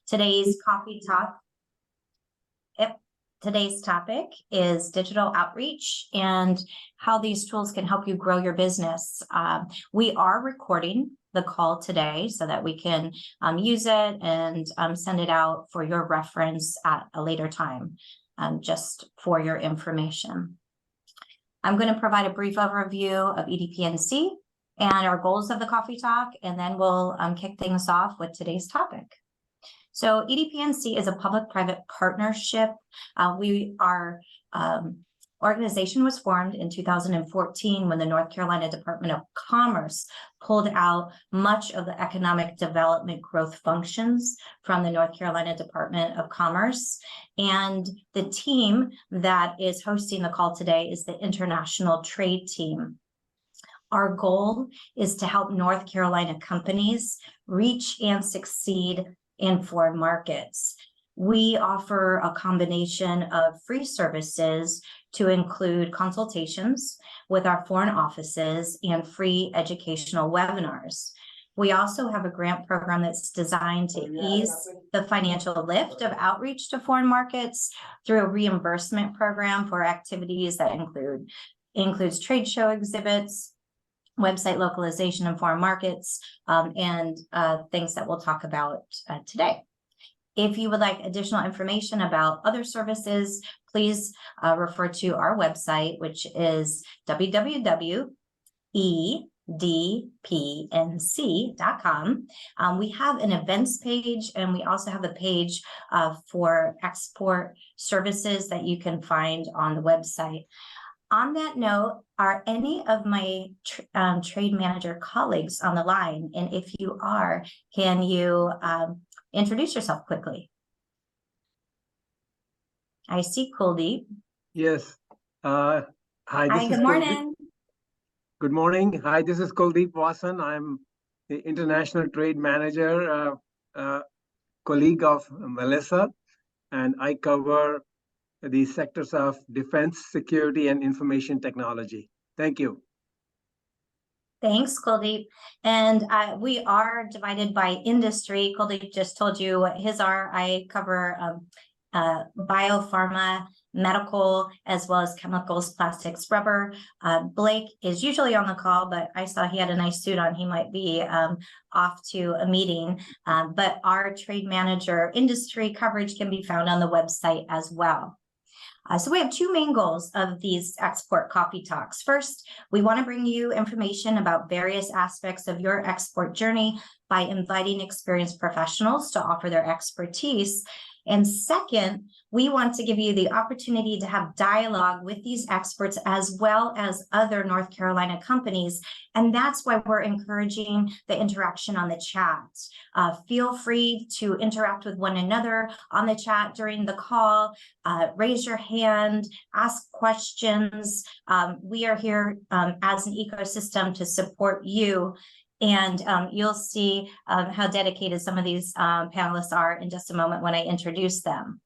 Today's coffee talk. Today's topic is digital outreach and how these tools can help you grow your business. We are recording the call today so that we can use it and send it out for your reference at a later time, just for your information. I'm going to provide a brief overview of EDPNC and our goals of the coffee talk, and then we'll kick things off with today's topic. So EDPNC is a public-private partnership. Our organization was formed in 2014 when the North Carolina Department of Commerce pulled out much of the economic development growth functions from the North Carolina Department of Commerce. And the team that is hosting the call today is the International Trade Team. Our goal is to help North Carolina companies reach and succeed in foreign markets. We offer a combination of free services to include consultations with our foreign offices and free educational webinars. We also have a grant program that's designed to ease the financial lift of outreach to foreign markets through a reimbursement program for activities that includes trade show exhibits, website localization in foreign markets, and things that we'll talk about today. If you would like additional information about other services, please refer to our website, which is www.edpnc.com. We have an events page, and we also have a page for export services that you can find on the website. On that note, are any of my trade manager colleagues on the line? And if you are, can you introduce yourself quickly? I see Kuldeep. Yes. Hi, good morning. Good morning. Hi, this is Kuldeep Vasan. I'm the International Trade Manager, colleague of Melissa, and I cover the sectors of defense, security, and information technology. Thank you. Thanks, Kuldeep. And we are divided by industry. Kuldeep just told you what his are. I cover biopharma, medical, as well as chemicals, plastics, rubber. Blake is usually on the call, but I saw he had a nice suit on. He might be off to a meeting. But our trade manager industry coverage can be found on the website as well. So we have two main goals of these export coffee talks. First, we want to bring you information about various aspects of your export journey by inviting experienced professionals to offer their expertise. And second, we want to give you the opportunity to have dialogue with these experts as well as other North Carolina companies. And that's why we're encouraging the interaction on the chat. Feel free to interact with one another on the chat during the call. Raise your hand, ask questions. We are here as an ecosystem to support you. And you'll see how dedicated some of these panelists are in just a moment when I introduce them.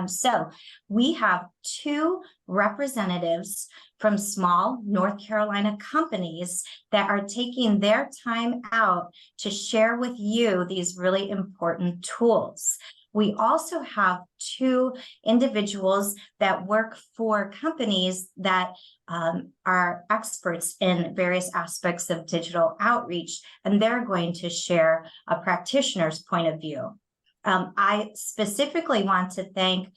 So we have two representatives from small North Carolina companies that are taking their time out to share with you these really important tools. We also have two individuals that work for companies that are experts in various aspects of digital outreach, and they're going to share a practitioner's point of view. I specifically want to thank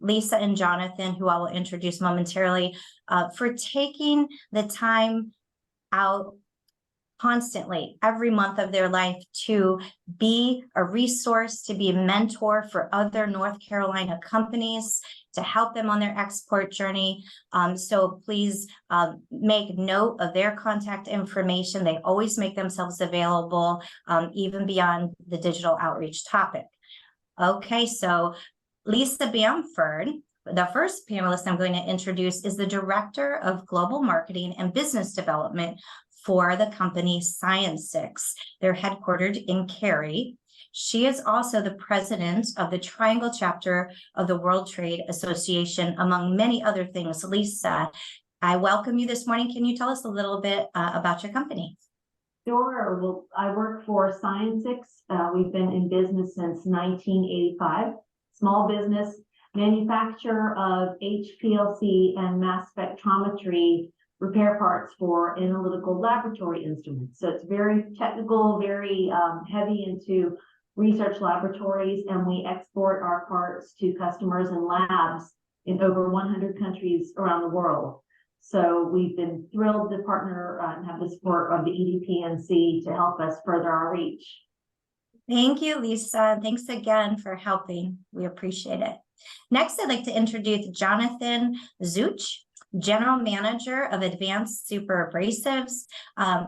Lisa and Jonathan, who I will introduce momentarily, for taking the time out constantly every month of their life to be a resource, to be a mentor for other North Carolina companies, to help them on their export journey. So please make note of their contact information. They always make themselves available, even beyond the digital outreach topic. Okay, so Lisa Bamford, the first panelist I'm going to introduce, is the Director of Global Marketing and Business Development for the company Sciencix. They're headquartered in Cary. She is also the president of the Triangle chapter of the World Trade Association, among many other things. Lisa, I welcome you this morning. Can you tell us a little bit about your company? Sure. Well, I work for Sciencix. We've been in business since 1985. Small business manufacturer of HPLC and mass spectrometry repair parts for analytical laboratory instruments. So it's very technical, very heavy into research laboratories, and we export our parts to customers and labs in over 100 countries around the world. So we've been thrilled to partner and have the support of the EDPNC to help us further our reach. Thank you, Lisa. Thanks again for helping. We appreciate it. Next, I'd like to introduce Jonathan Szucs, General Manager of Advanced Superabrasives.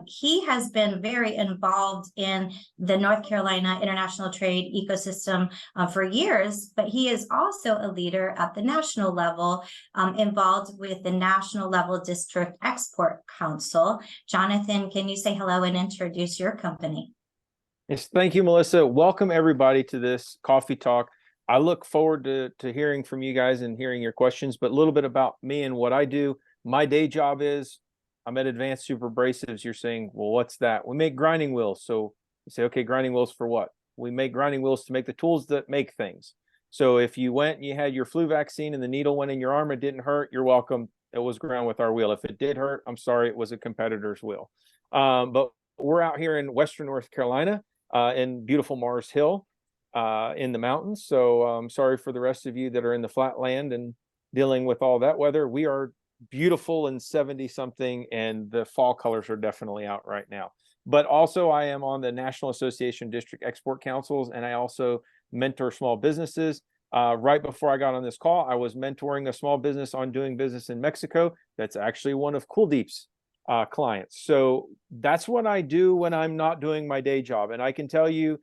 He has been very involved in the North Carolina international trade ecosystem for years, but he is also a leader at the national level, involved with the National Level District Export Council. Jonathan, can you say hello and introduce your company? Yes, thank you, Melissa. Welcome everybody to this coffee talk. I look forward to hearing from you guys and hearing your questions, but a little bit about me and what I do. My day job is I'm at Advanced Superabrasives. You're saying, well, what's that? We make grinding wheels. So you say, okay, grinding wheels for what? We make grinding wheels to make the tools that make things. So if you went and you had your flu vaccine and the needle went in your arm, it didn't hurt, you're welcome. It was ground with our wheel. If it did hurt, I'm sorry, it was a competitor's wheel. But we're out here in Western North Carolina in beautiful Mars Hill. In the mountains. So I'm sorry for the rest of you that are in the flat land and dealing with all that weather. We are beautiful and 70 something, and the fall colors are definitely out right now. But also I am on the National Association of District Export Councils, and I also mentor small businesses. Right before I got on this call, I was mentoring a small business on doing business in Mexico. That's actually one of Kuldeep's clients. So that's what I do when I'm not doing my day job. And I can tell you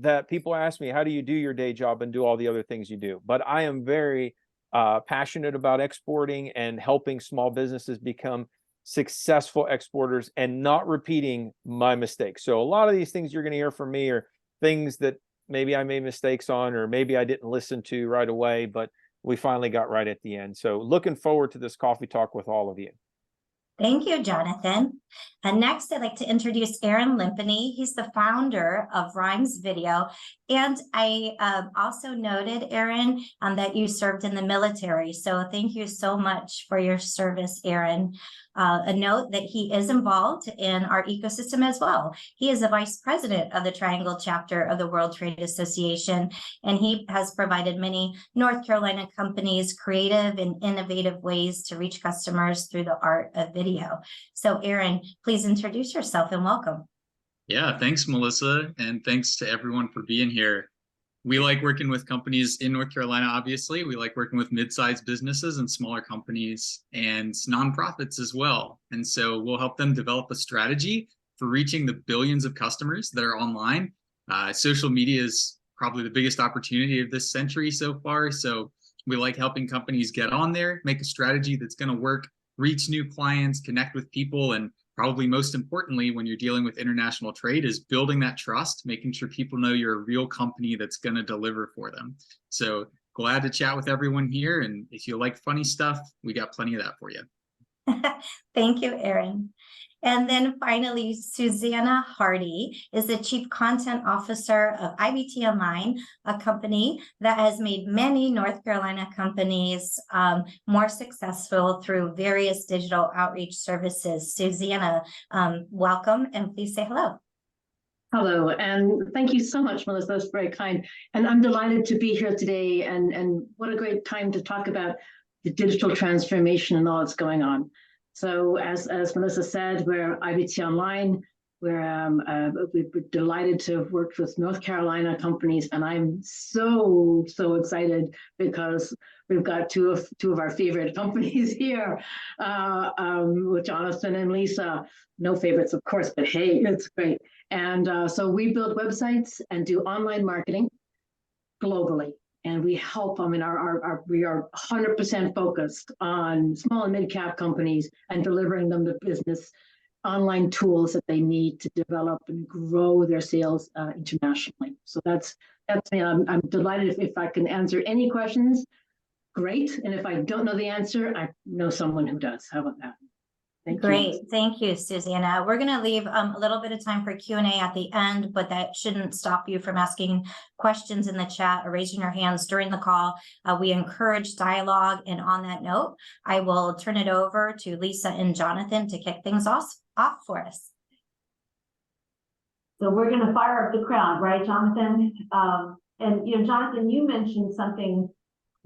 that people ask me, how do you do your day job and do all the other things you do? But I am very passionate about exporting and helping small businesses become successful exporters and not repeating my mistakes. So a lot of these things you're going to hear from me are things that maybe I made mistakes on, or maybe I didn't listen to right away, but we finally got right at the end. So looking forward to this coffee talk with all of you. Thank you, Jonathan. And next, I'd like to introduce Aaron Lympany. He's the founder of Rhymes Video. And I also noted, Aaron, that you served in the military. So thank you so much for your service, Aaron. A note that he is involved in our ecosystem as well. He is the vice president of the Triangle chapter of the World Trade Association, and he has provided many North Carolina companies creative and innovative ways to reach customers through the art of video. So Aaron, please introduce yourself and welcome. Yeah, thanks, Melissa, and thanks to everyone for being here. We like working with companies in North Carolina, obviously. We like working with mid-sized businesses and smaller companies and nonprofits as well. And so we'll help them develop a strategy for reaching the billions of customers that are online. Social media is probably the biggest opportunity of this century so far. So we like helping companies get on there, make a strategy that's going to work, reach new clients, connect with people, and probably most importantly, when you're dealing with international trade, is building that trust, making sure people know you're a real company that's going to deliver for them. So glad to chat with everyone here. And if you like funny stuff, we got plenty of that for you. Thank you, Aaron. And then finally, Susanna Hardy is the Chief Content Officer of IBT Online, a company that has made many North Carolina companies more successful through various digital outreach services. Susanna, welcome, and please say hello. Hello, and thank you so much, Melissa. That's very kind. And I'm delighted to be here today, and what a great time to talk about the digital transformation and all that's going on. So as Melissa said, we're IBT Online. We're delighted to have worked with North Carolina companies, and I'm so excited because we've got two of our favorite companies here, with Jonathan and Lisa. No favorites, of course, but hey, it's great. And so we build websites and do online marketing globally. And we help them, and we are 100% focused on small and mid-cap companies and delivering them the business online tools that they need to develop and grow their sales internationally. So that's me. I'm delighted if I can answer any questions. Great. And if I don't know the answer, I know someone who does. How about that? Thank you. Great, thank you, Susanna. We're going to leave a little bit of time for Q&A at the end, but that shouldn't stop you from asking questions in the chat or raising your hands during the call. We encourage dialogue, and on that note, I will turn it over to Lisa and Jonathan to kick things off for us. So we're going to fire up the crowd, right, Jonathan? And Jonathan, you mentioned something,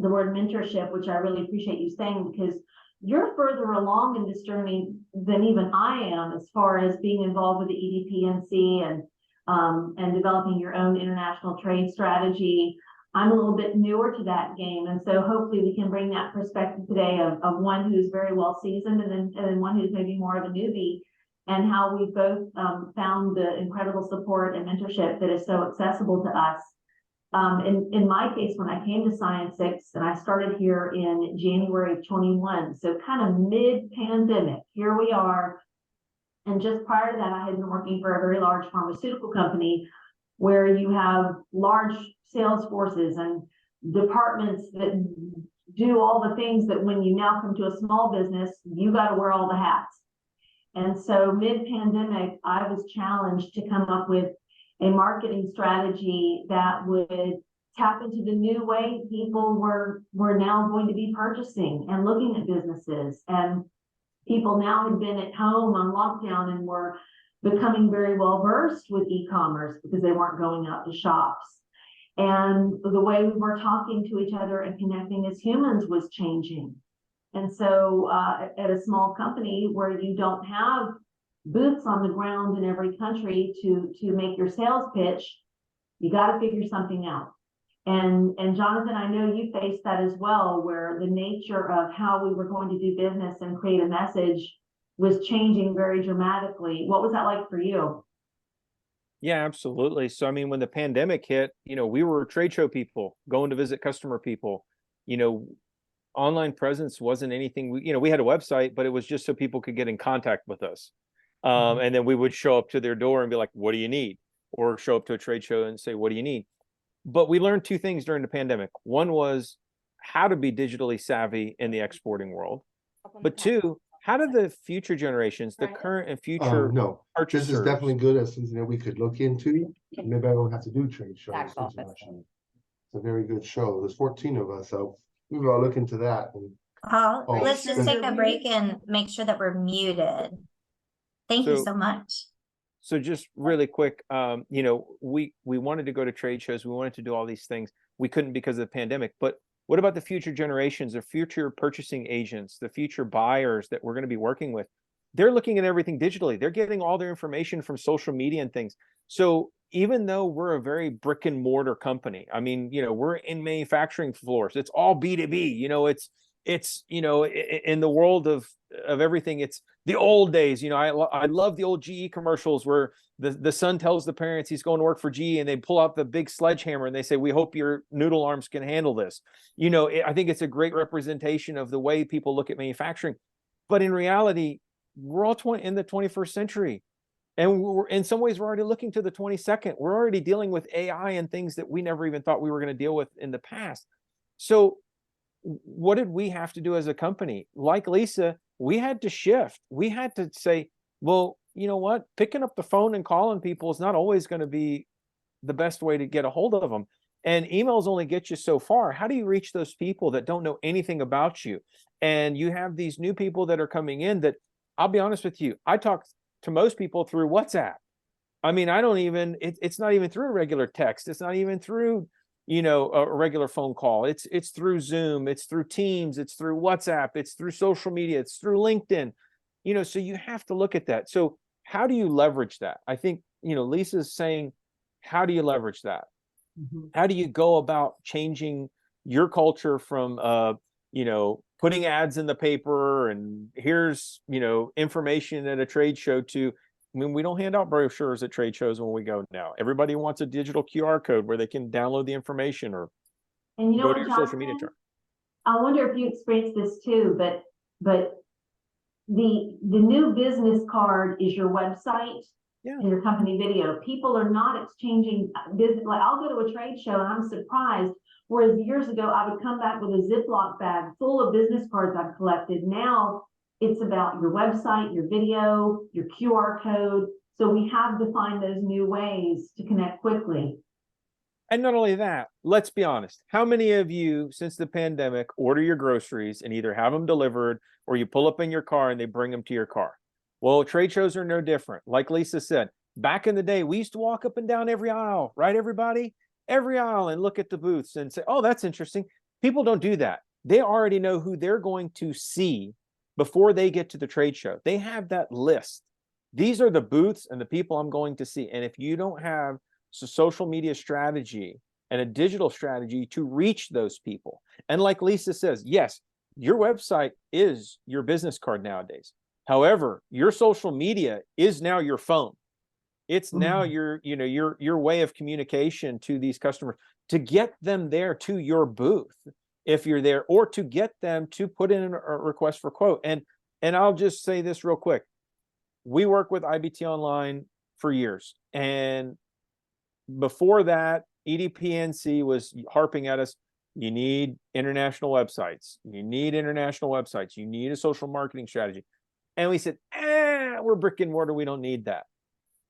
the word mentorship, which I really appreciate you saying, because you're further along in this journey than even I am, as far as being involved with the EDPNC and developing your own international trade strategy. I'm a little bit newer to that game, and so hopefully we can bring that perspective today of one who's very well seasoned, and then one who's maybe more of a newbie, and how we both found the incredible support and mentorship that is so accessible to us. In my case, when I came to Sciencix, and I started here in January of 21, so kind of mid-pandemic, here we are. And just prior to that, I had been working for a very large pharmaceutical company where you have large sales forces and departments that do all the things that when you now come to a small business, you got to wear all the hats. And so mid-pandemic, I was challenged to come up with a marketing strategy that would tap into the new way people were now going to be purchasing and looking at businesses. And people now had been at home on lockdown and were becoming very well versed with e-commerce because they weren't going out to shops. And the way we were talking to each other and connecting as humans was changing. And so at a small company where you don't have boots on the ground in every country to make your sales pitch, you got to figure something out. And Jonathan, I know you faced that as well, where the nature of how we were going to do business and create a message was changing very dramatically. What was that like for you? Yeah, absolutely. So, I mean, when the pandemic hit, we were trade show people going to visit customer people. Online presence wasn't anything. We had a website, but it was just so people could get in contact with us. And then we would show up to their door and be like, what do you need? Or show up to a trade show and say, what do you need? But we learned two things during the pandemic. One was how to be digitally savvy in the exporting world. But two, how do the future generations, the current and future no, purchasers... This is definitely good, as something that we could look into. Maybe I don't have to do trade shows. It's a very good show. There's 14 of us, so maybe I'll look into that. Let's just take a break and make sure that we're muted. Thank you so much. So just really quick, we wanted to go to trade shows. We wanted to do all these things. We couldn't because of the pandemic. But what about the future generations, the future purchasing agents, the future buyers that we're going to be working with? They're looking at everything digitally. They're getting all their information from social media and things. So even though we're a very brick and mortar company, I mean, we're in manufacturing floors. It's all B2B. It's in the world of everything. It's the old days. I love the old GE commercials where the son tells the parents he's going to work for GE, and they pull out the big sledgehammer and they say, we hope your noodle arms can handle this. I think it's a great representation of the way people look at manufacturing. But in reality, we're all in the 21st century. And in some ways, we're already looking to the 22nd. We're already dealing with AI and things that we never even thought we were going to deal with in the past. So what did we have to do as a company? Like Lisa, we had to shift. We had to say, well, you know what? Picking up the phone and calling people is not always going to be the best way to get a hold of them. And emails only get you so far. How do you reach those people that don't know anything about you? And you have these new people that are coming in that, I'll be honest with you, I talk to most people through WhatsApp. I mean, it's not even through regular text. It's not even through a regular phone call. It's through Zoom, it's through Teams, it's through WhatsApp, it's through social media, it's through LinkedIn, so you have to look at that. So how do you leverage that? I think, Lisa's saying, how do you leverage that? How do you go about changing your culture from, putting ads in the paper and here's, information at a trade show to, I mean, we don't hand out brochures at trade shows when we go now. Everybody wants a digital QR code where they can download the information or go to your social media chart. I wonder if you experienced this too, but the new business card is your website and your company video. People are not exchanging business. Like, I'll go to a trade show and I'm surprised. Whereas years ago, I would come back with a Ziploc bag full of business cards I've collected. Now It's about your website, your video, your QR code. So we have to find those new ways to connect quickly. And not only that, let's be honest. How many of you, since the pandemic, order your groceries and either have them delivered or you pull up in your car and they bring them to your car? Well, trade shows are no different. Like Lisa said, back in the day, we used to walk up and down every aisle, right, everybody? Every aisle and look at the booths and say, oh, that's interesting. People don't do that. They already know who they're going to see before they get to the trade show. They have that list. These are the booths and the people I'm going to see. And if you don't have a social media strategy and a digital strategy to reach those people, and like Lisa says, yes, your website is your business card nowadays. However, your social media is now your phone. It's now your way of communication to these customers, to get them there to your booth if you're there, or to get them to put in a request for quote. And I'll just say this real quick. We work with IBT Online for years. And before that, EDPNC was harping at us, you need international websites. You need international websites. You need a social marketing strategy. And we said, we're brick and mortar. We don't need that.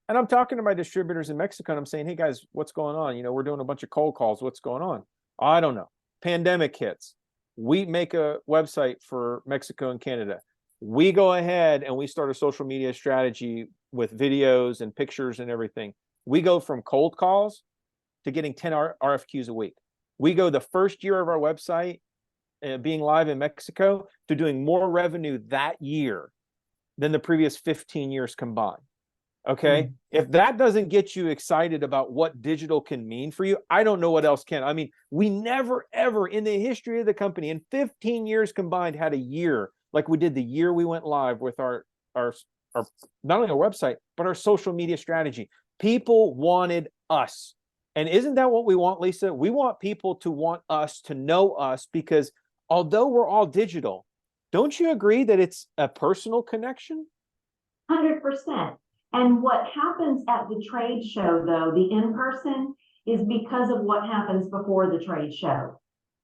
And I'm talking to my distributors in Mexico and I'm saying, hey guys, what's going on? You know, we're doing a bunch of cold calls. What's going on? I don't know. Pandemic hits. We make a website for Mexico and Canada. We go ahead and we start a social media strategy with videos and pictures and everything. We go from cold calls to getting 10 RFQs a week. We go the first year of our website being live in Mexico to doing more revenue that year than the previous 15 years combined. Okay. If that doesn't get you excited about what digital can mean for you, I don't know what else can. I mean, we never, ever in the history of the company in 15 years combined had a year like we did the year we went live with our not only our website, but our social media strategy. People wanted us. And isn't that what we want, Lisa? We want people to want us, to know us, because although we're all digital, don't you agree that it's a personal connection? 100%. And what happens at the trade show, though, the in-person, is because of what happens before the trade show.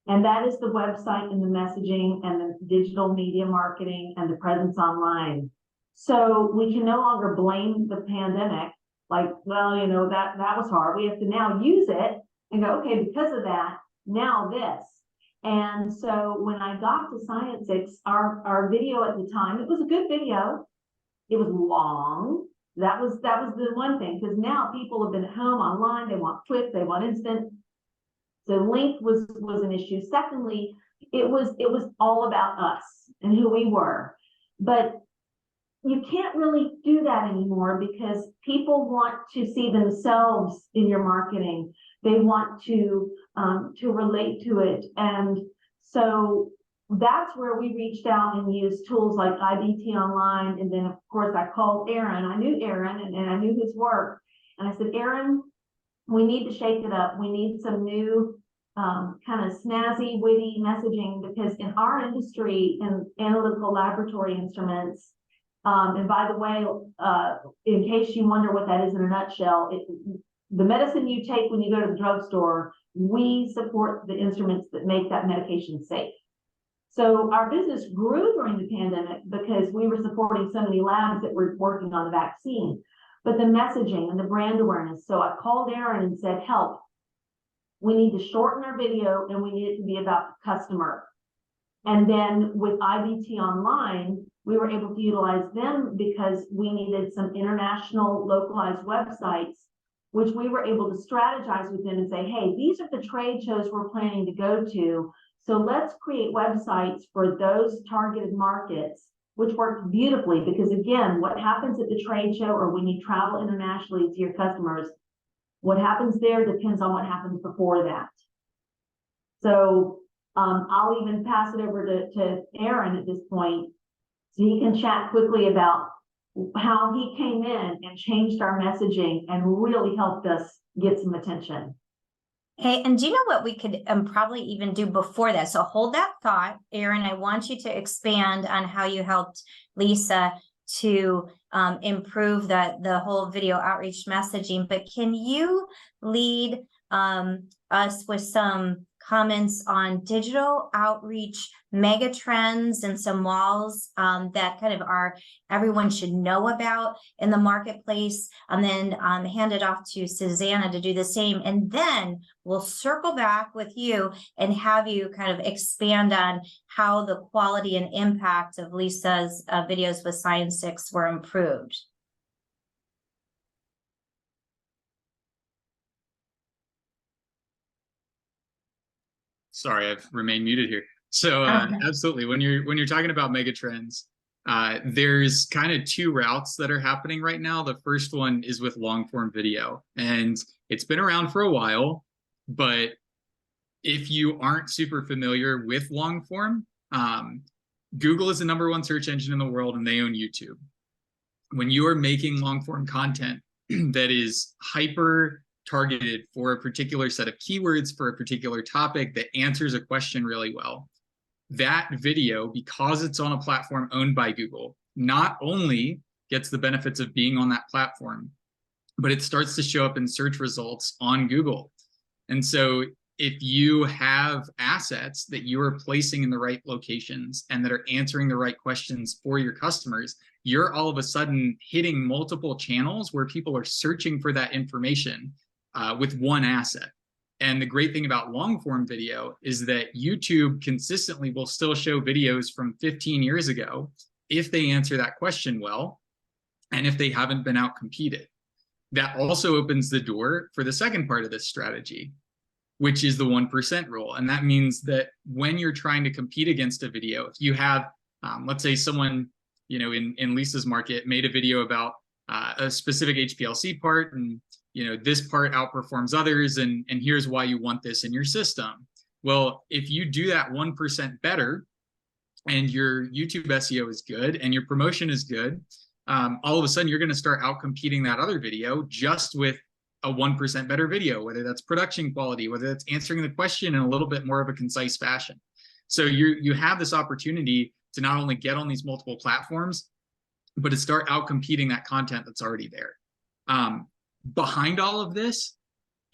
And that is the website and the messaging and the digital media marketing and the presence online. So we can no longer blame the pandemic, like, well, you know, that was hard. We have to now use it and go, okay, because of that, now this. And so when I got to Sciencix, our video at the time, it was a good video. It was long. That was the one thing, because now people have been at home online, they want quick, they want instant. So length was an issue. Secondly, it was all about us and who we were. But you can't really do that anymore because people want to see themselves in your marketing. They want to relate to it. And so that's where we reached out and used tools like IBT Online. And then, of course, I called Aaron. I knew Aaron and I knew his work. And I said, Aaron, we need to shake it up. We need some new kind of snazzy, witty messaging, because in our industry, in analytical laboratory instruments, and by the way, in case you wonder what that is in a nutshell, the medicine you take when you go to the drugstore, we support the instruments that make that medication safe. So our business grew during the pandemic because we were supporting so many labs that were working on the vaccine. But the messaging and the brand awareness. So I called Aaron and said, help. We need to shorten our video and we need it to be about the customer. And then with IBT Online, we were able to utilize them because we needed some international localized websites, which we were able to strategize with them and say, hey, these are the trade shows we're planning to go to. So let's create websites for those targeted markets, which worked beautifully because, again, what happens at the trade show or when you travel internationally to your customers, what happens there depends on what happens before that. So I'll even pass it over to Aaron at this point so he can chat quickly about how he came in and changed our messaging and really helped us get some attention. Hey, and do you know what we could probably even do before that? So hold that thought, Aaron. I want you to expand on how you helped Lisa to improve the whole video outreach messaging. But can you lead us with some comments on digital outreach mega trends and some walls that kind of are everyone should know about in the marketplace, and then hand it off to Susanna to do the same. And then we'll circle back with you and have you kind of expand on how the quality and impact of Lisa's videos with Sciencix were improved. Sorry, I've remained muted here. So absolutely, when you're talking about megatrends, there's kind of two routes that are happening right now. The first one is with long form video, and it's been around for a while, but if you aren't super familiar with long form, Google is the #1 search engine in the world, and they own YouTube. When you are making long form content that is hyper targeted for a particular set of keywords for a particular topic that answers a question really well, that video, because it's on a platform owned by Google, not only gets the benefits of being on that platform, but it starts to show up in search results on Google. And so if you have assets that you are placing in the right locations and that are answering the right questions for your customers, you're all of a sudden hitting multiple channels where people are searching for that information with one asset. And the great thing about long form video is that YouTube consistently will still show videos from 15 years ago if they answer that question well, and if they haven't been out competed. That also opens the door for the second part of this strategy, which is the 1% rule. And that means that when you're trying to compete against a video, if you have, let's say someone, you know, in Lisa's market made a video about a specific HPLC part, and you know, this part outperforms others, and here's why you want this in your system. Well, if you do that 1% better, and your YouTube SEO is good, and your promotion is good, all of a sudden you're going to start outcompeting that other video just with a 1% better video, whether that's production quality, whether that's answering the question in a little bit more of a concise fashion. So you have this opportunity to not only get on these multiple platforms, but to start outcompeting that content that's already there. Behind all of this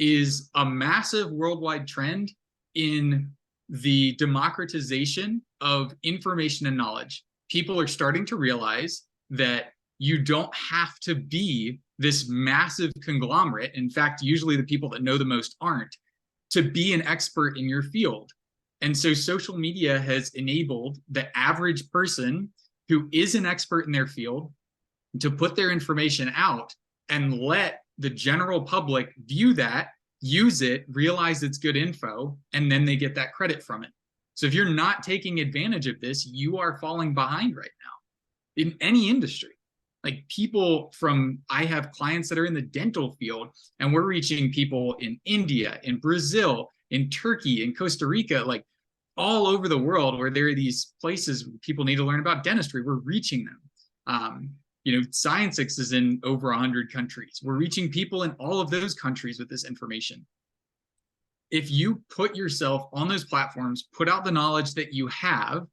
is a massive worldwide trend in the democratization of information and knowledge. People are starting to realize that you don't have to be this massive conglomerate. In fact, usually the people that know the most aren't, to be an expert in your field. And so social media has enabled the average person who is an expert in their field to put their information out and let the general public view that, use it, realize it's good info, and then they get that credit from it. So if you're not taking advantage of this, you are falling behind right now in any industry. Like people from, I have clients that are in the dental field, and we're reaching people in India, in Brazil, in Turkey, in Costa Rica, like all over the world where there are these places where people need to learn about dentistry. We're reaching them. You know, Sciencix is in over 100 countries. We're reaching people in all of those countries with this information. If you put yourself on those platforms, put out the knowledge that you have,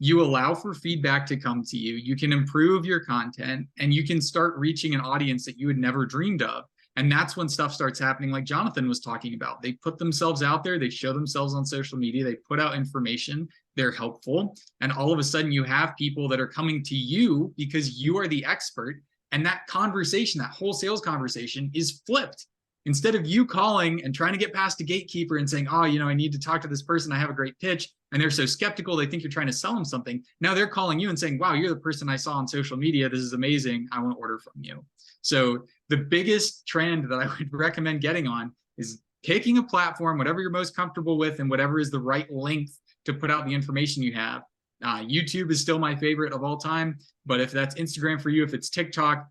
you allow for feedback to come to you, you can improve your content, and you can start reaching an audience that you had never dreamed of. And that's when stuff starts happening like Jonathan was talking about. They put themselves out there, they show themselves on social media, they put out information, they're helpful, and all of a sudden you have people that are coming to you because you are the expert, and that conversation, that whole sales conversation is flipped. Instead of you calling and trying to get past a gatekeeper and saying, oh, you know, I need to talk to this person, I have a great pitch, and they're so skeptical, they think you're trying to sell them something. Now they're calling you and saying, wow, you're the person I saw on social media, this is amazing, I want to order from you. So the biggest trend that I would recommend getting on is taking a platform, whatever you're most comfortable with and whatever is the right length to put out the information you have. YouTube is still my favorite of all time, but if that's Instagram for you, if it's TikTok,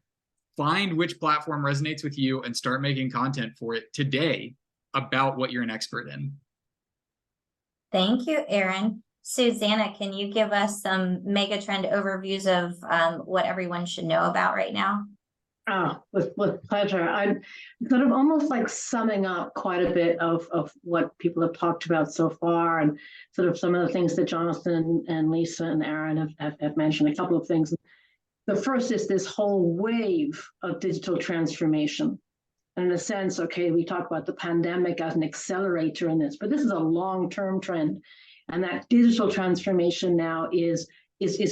find which platform resonates with you and start making content for it today about what you're an expert in. Thank you, Aaron. Susanna, can you give us some megatrend overviews of what everyone should know about right now? Oh, with pleasure. I'm sort of almost like summing up quite a bit of what people have talked about so far, and sort of some of the things that Jonathan and Lisa and Aaron have mentioned, a couple of things. The first is this whole wave of digital transformation. And in a sense, okay, we talk about the pandemic as an accelerator in this, but this is a long-term trend. And that digital transformation now is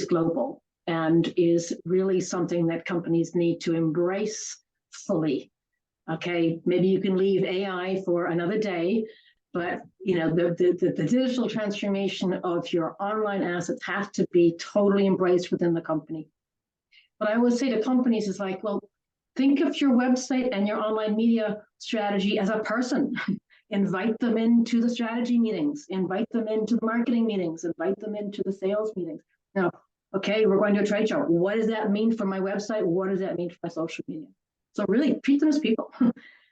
global and is really something that companies need to embrace fully. Okay, maybe you can leave AI for another day, but the digital transformation of your online assets has to be totally embraced within the company. What I always say to companies is like, well, think of your website and your online media strategy as a person. Invite them into the strategy meetings, invite them into the marketing meetings, invite them into the sales meetings. Now, okay, we're going to a trade show. What does that mean for my website? What does that mean for my social media? So really treat them as people.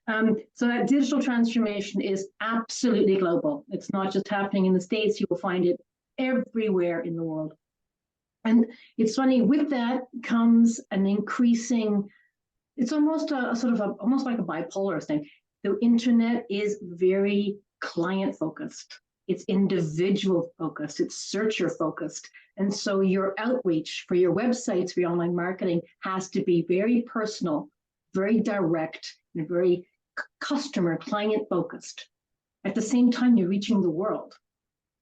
So that digital transformation is absolutely global. It's not just happening in the States. You will find it everywhere in the world. And it's funny, with that comes an increasing, it's almost almost like a bipolar thing. The internet is very client focused. It's individual focused. It's searcher focused. And so your outreach for your websites, for your online marketing has to be very personal, very direct, and very customer client focused. At the same time, you're reaching the world.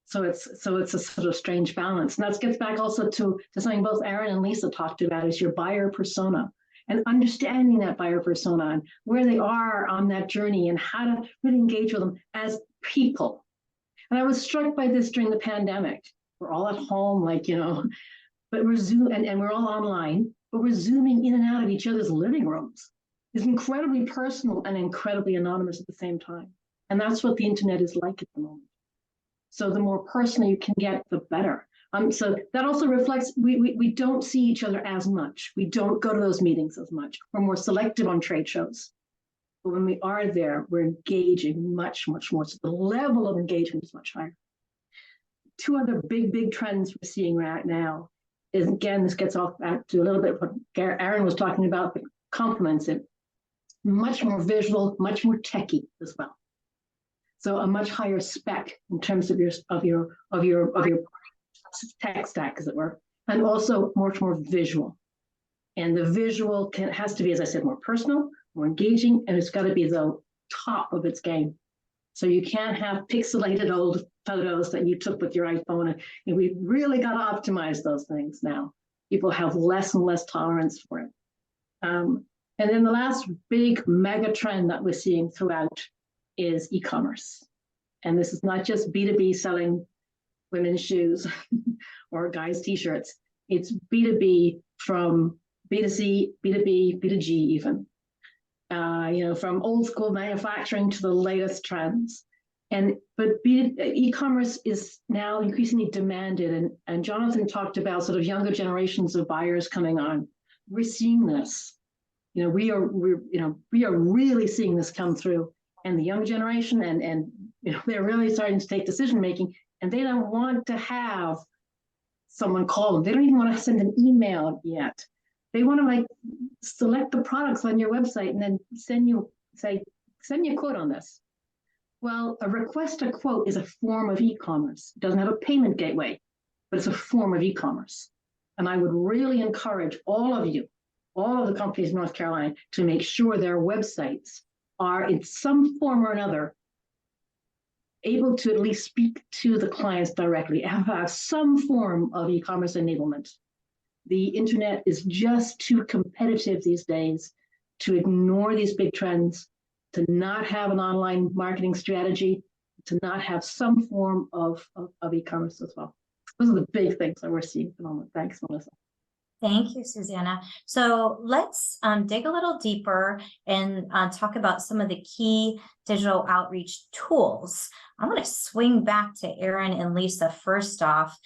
So it's a sort of strange balance. And that gets back also to something both Aaron and Lisa talked about, is your buyer persona and understanding that buyer persona and where they are on that journey and how to really engage with them as people. And I was struck by this during the pandemic. We're all at home, but we're Zoom and we're all online, but we're zooming in and out of each other's living rooms. It's incredibly personal and incredibly anonymous at the same time. And that's what the internet is like at the moment. So the more personal you can get, the better. So that also reflects, we don't see each other as much. We don't go to those meetings as much. We're more selective on trade shows. But when we are there, we're engaging much, much more. So the level of engagement is much higher. Two other big trends we're seeing right now is, again, this gets off back to a little bit what Aaron was talking about, but complements it. Much more visual, much more techie as well. So a much higher spec in terms of your tech stack, as it were, and also much more visual. And the visual has to be, as I said, more personal, more engaging, and it's got to be the top of its game. So you can't have pixelated old photos that you took with your iPhone. And we've really got to optimize those things now. People have less and less tolerance for it. And then the last big mega trend that we're seeing throughout is e-commerce. And this is not just B2B selling women's shoes or guys' t-shirts. It's B2B from B2C, B2B, B2G even. From old school manufacturing to the latest trends. But e-commerce is now increasingly demanded. And Jonathan talked about sort of younger generations of buyers coming on. We're seeing this. We are really seeing this come through. And the young generation, and they're really starting to take decision making, and they don't want to have someone call them. They don't even want to send an email yet. They want to select the products on your website and then send you a quote on this. Well, a request a quote is a form of e-commerce. It doesn't have a payment gateway, but it's a form of e-commerce. And I would really encourage all of the companies in North Carolina to make sure their websites are in some form or another able to at least speak to the clients directly, have some form of e-commerce enablement. The internet is just too competitive these days to ignore these big trends, to not have an online marketing strategy, to not have some form of e-commerce as well. Those are the big things that we're seeing at the moment. Thanks, Melissa. Thank you, Susanna. So let's dig a little deeper and talk about some of the key digital outreach tools. I'm going to swing back to Aaron and Lisa first off,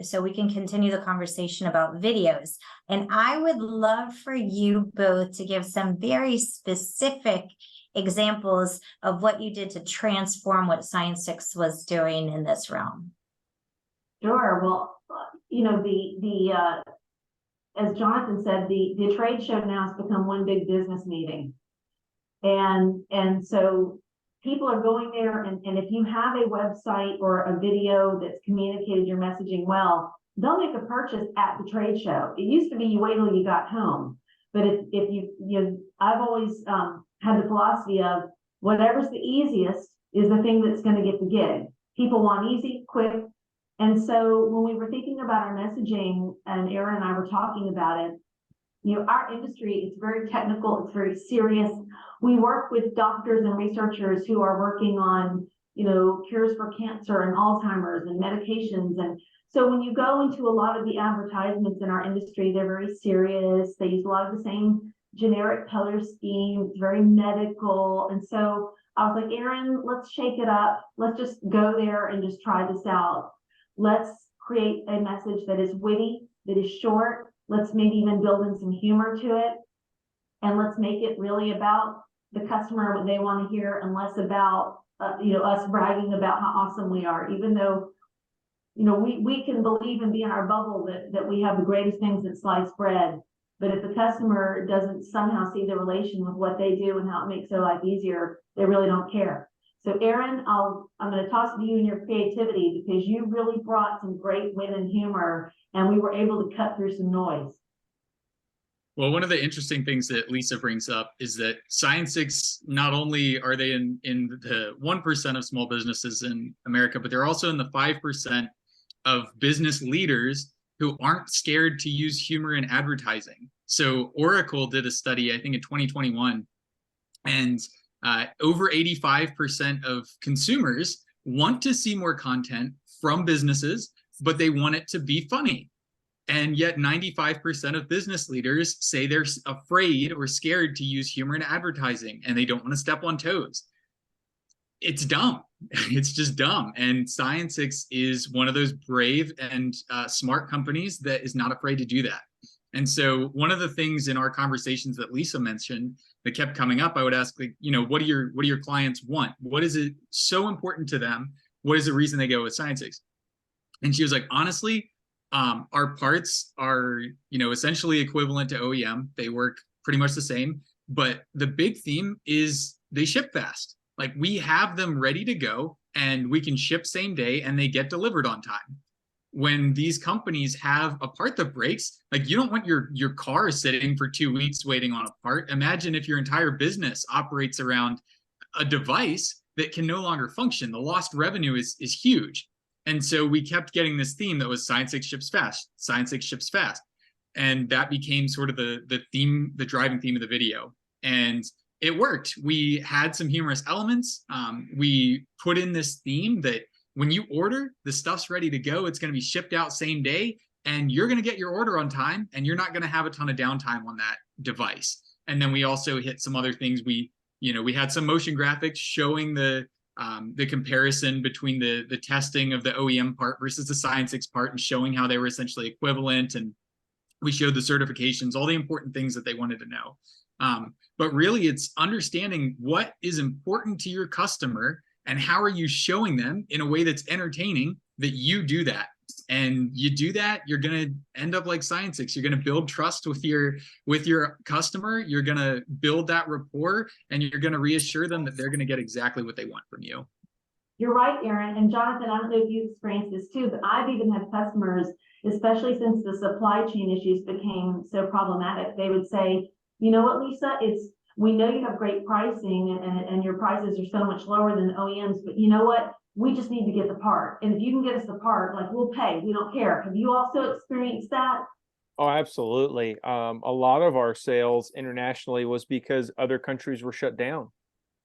so we can continue the conversation about videos. And I would love for you both to give some very specific examples of what you did to transform what Sciencix was doing in this realm. Sure. Well, as Jonathan said, the trade show now has become one big business meeting. And so people are going there, and if you have a website or a video that's communicated your messaging well, they'll make a purchase at the trade show. It used to be you wait till you got home. But if I've always had the philosophy of whatever's the easiest is the thing that's going to get the gig. People want easy, quick. And so when we were thinking about our messaging, and Aaron and I were talking about it, our industry is very technical, it's very serious. We work with doctors and researchers who are working on, cures for cancer and Alzheimer's and medications. And so when you go into a lot of the advertisements in our industry, they're very serious. They use a lot of the same generic color schemes, very medical. And so I was like, Aaron, let's shake it up. Let's just go there and just try this out. Let's create a message that is witty, that is short. Let's maybe even build in some humor to it. And let's make it really about the customer, what they want to hear, and less about, us bragging about how awesome we are, even though, we can believe and be in our bubble that we have the greatest things at sliced bread. But if the customer doesn't somehow see the relation with what they do and how it makes their life easier, they really don't care. So Aaron, I'm going to toss it to you and your creativity, because you really brought some great wit and humor, and we were able to cut through some noise. Well, one of the interesting things that Lisa brings up is that Sciencix, not only are they in the 1% of small businesses in America, but they're also in the 5% of business leaders who aren't scared to use humor in advertising. So Oracle did a study, I think in 2021, and over 85% of consumers want to see more content from businesses, but they want it to be funny. And yet 95% of business leaders say they're afraid or scared to use humor in advertising, and they don't want to step on toes. It's dumb. It's just dumb. And Sciencix is one of those brave and smart companies that is not afraid to do that. And so one of the things in our conversations that Lisa mentioned that kept coming up, I would ask, like, what do your clients want? What is it so important to them? What is the reason they go with Sciencix? And she was like, honestly, our parts are, essentially equivalent to OEM. They work pretty much the same, but the big theme is they ship fast. Like, we have them ready to go and we can ship same day and they get delivered on time. When these companies have a part that breaks, like, you don't want your car sitting for 2 weeks waiting on a part. Imagine if your entire business operates around a device that can no longer function. The lost revenue is huge. And so we kept getting this theme that was Sciencix ships fast, Sciencix ships fast. And that became sort of the theme, the driving theme of the video. And it worked. We had some humorous elements. We put in this theme that when you order, the stuff's ready to go. It's going to be shipped out same day, and you're going to get your order on time, and you're not going to have a ton of downtime on that device. And then we also hit some other things. We had some motion graphics showing the comparison between the testing of the OEM part versus the Sciencix part, and showing how they were essentially equivalent. And we showed the certifications, all the important things that they wanted to know. But really, it's understanding what is important to your customer and how are you showing them in a way that's entertaining that you do that. And you do that, you're going to end up like Sciencix. You're going to build trust with your customer. You're going to build that rapport, and you're going to reassure them that they're going to get exactly what they want from you. You're right, Aaron. And Jonathan, I don't know if you experienced this too, but I've even had customers, especially since the supply chain issues became so problematic, they would say, you know what, Lisa, we know you have great pricing and your prices are so much lower than OEMs, but you know what? We just need to get the part. And if you can get us the part, like, we'll pay. We don't care. Have you also experienced that? Oh, absolutely. A lot of our sales internationally was because other countries were shut down.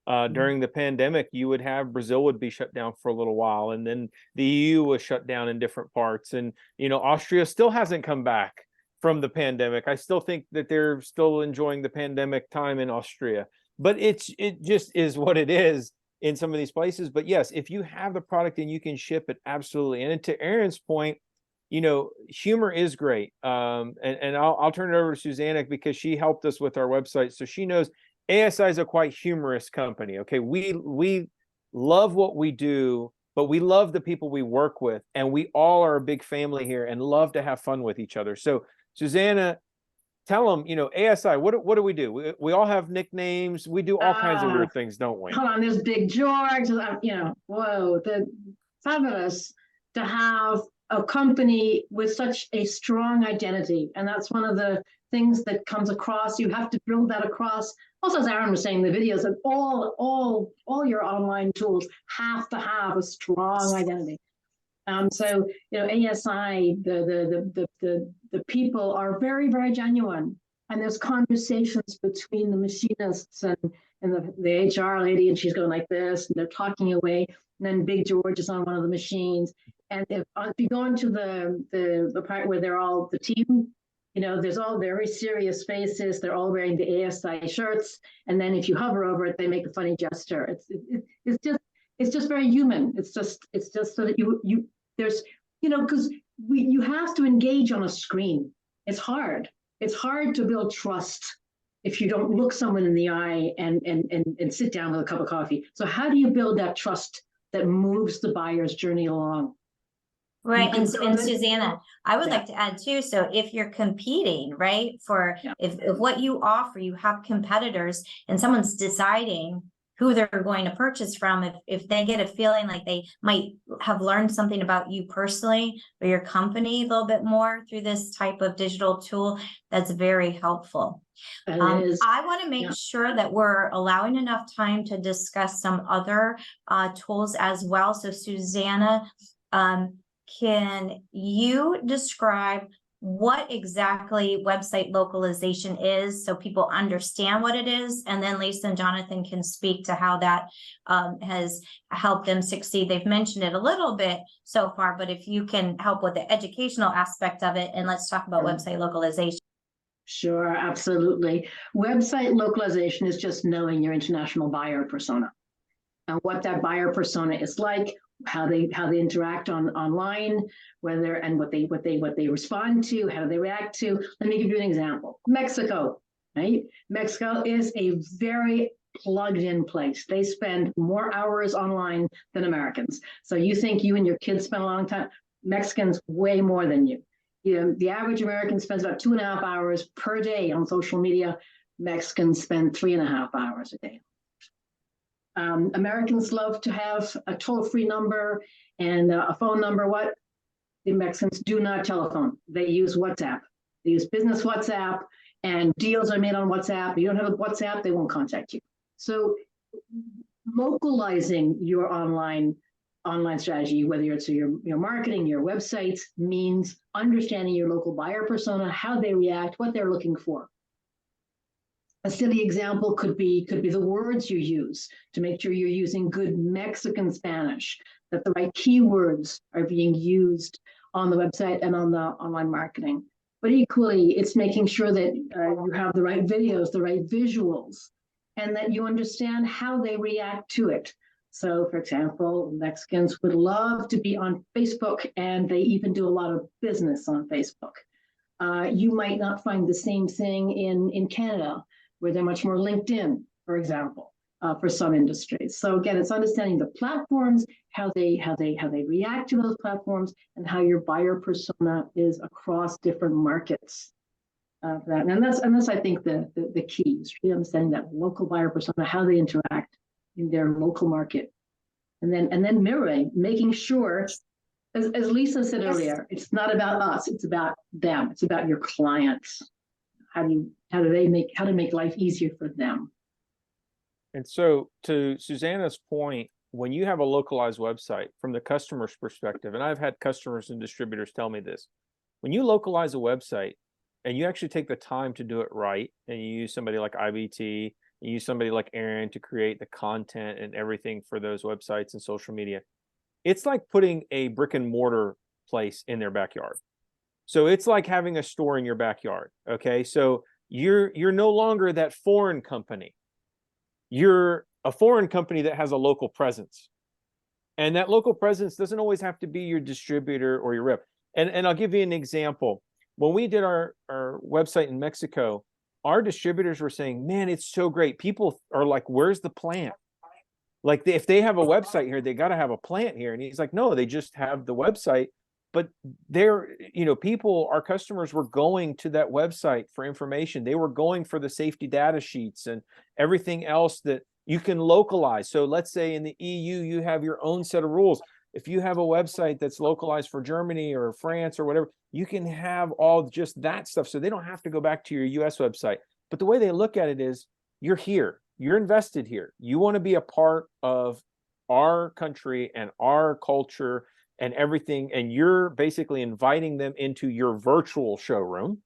During the pandemic, you would have Brazil would be shut down for a little while, and then the EU was shut down in different parts. And, Austria still hasn't come back from the pandemic. I still think that they're still enjoying the pandemic time in Austria, but it just is what it is in some of these places. But yes, if you have the product and you can ship it, absolutely. And to Aaron's point, humor is great. And I'll turn it over to Susanna, because she helped us with our website. So she knows ASI is a quite humorous company. Okay. We love what we do, but we love the people we work with, and we all are a big family here and love to have fun with each other. So Susanna, tell them, ASI, what do we do? We all have nicknames. We do all kinds of weird things, don't we? Hold on, there's Big George, whoa, fabulous to have a company with such a strong identity. And that's one of the things that comes across. You have to build that across Also, as Aaron was saying, the videos and all your online tools have to have a strong identity. So ASI, the people are very, very genuine, and there's conversations between the machinists and the HR lady, and she's going like this, and they're talking away, and then Big George is on one of the machines. And if you go into the part where they're all the team, there's all very serious faces. They're all wearing the ASI shirts, and then if you hover over it, they make a funny gesture. It's just very human. It's just so that there's because you have to engage on a screen. It's hard. It's hard to build trust if you don't look someone in the eye and sit down with a cup of coffee. So how do you build that trust that moves the buyer's journey along? Right, and Susanna, I would like to add too, so if you're competing, right, if what you offer, you have competitors and someone's deciding who they're going to purchase from, if they get a feeling like they might have learned something about you personally or your company a little bit more through this type of digital tool, that's very helpul. I want to make sure that we're allowing enough time to discuss some other tools as well. So Susanna, can you describe what exactly website localization is so people understand what it is? And then Lisa and Jonathan can speak to how that has helped them succeed. They've mentioned it a little bit so far, but if you can help with the educational aspect of it, and let's talk about website localization. Sure, absolutely. Website localization is just knowing your international buyer persona and what that buyer persona is like, how they interact online, whether and what they respond to, how do they react to. Let me give you an example. Mexico, right? Mexico is a very plugged in place. They spend more hours online than Americans. So you think you and your kids spend a long time, Mexicans way more than you. The average American spends about 2.5 hours per day on social media. Mexicans spend 3.5 hours a day. Americans love to have a toll-free number and a phone number. What? The Mexicans do not telephone. They use WhatsApp. They use business WhatsApp, and deals are made on WhatsApp. You don't have a WhatsApp, they won't contact you. So localizing your online strategy, whether it's your marketing, your websites, means understanding your local buyer persona, how they react, what they're looking for. A silly example could be the words you use to make sure you're using good Mexican Spanish, that the right keywords are being used on the website and on the online marketing. But equally, it's making sure that you have the right videos, the right visuals, and that you understand how they react to it. So, for example, Mexicans would love to be on Facebook, and they even do a lot of business on Facebook. You might not find the same thing in Canada, where they're much more LinkedIn, for example, for some industries. So again, it's understanding the platforms, how they react to those platforms, and how your buyer persona is across different markets. And that's I think the key is really understanding that local buyer persona, how they interact in their local market, and then mirroring, making sure, as Lisa said earlier, it's not about us, it's about them, it's about your clients. How to make life easier for them. And so to Susanna's point, when you have a localized website from the customer's perspective, and I've had customers and distributors tell me this, when you localize a website and you actually take the time to do it right, and you use somebody like IBT, you use somebody like Aaron to create the content and everything for those websites and social media, it's like putting a brick and mortar place in their backyard. So it's like having a store in your backyard. Okay, so you're no longer that foreign company. You're a foreign company that has a local presence, and that local presence doesn't always have to be your distributor or your rep. And I'll give you an example. When we did our website in Mexico, our distributors were saying, "Man, it's so great." People are like, "Where's the plant?" Like if they have a website here, they got to have a plant here. And he's like, "No, they just have the website." But people, our customers were going to that website for information. They were going for the safety data sheets and everything else that you can localize. So let's say in the EU, you have your own set of rules. If you have a website that's localized for Germany or France or whatever, you can have all just that stuff. So they don't have to go back to your US website. But the way they look at it is, you're here, you're invested here. You want to be a part of our country and our culture and everything. And you're basically inviting them into your virtual showroom.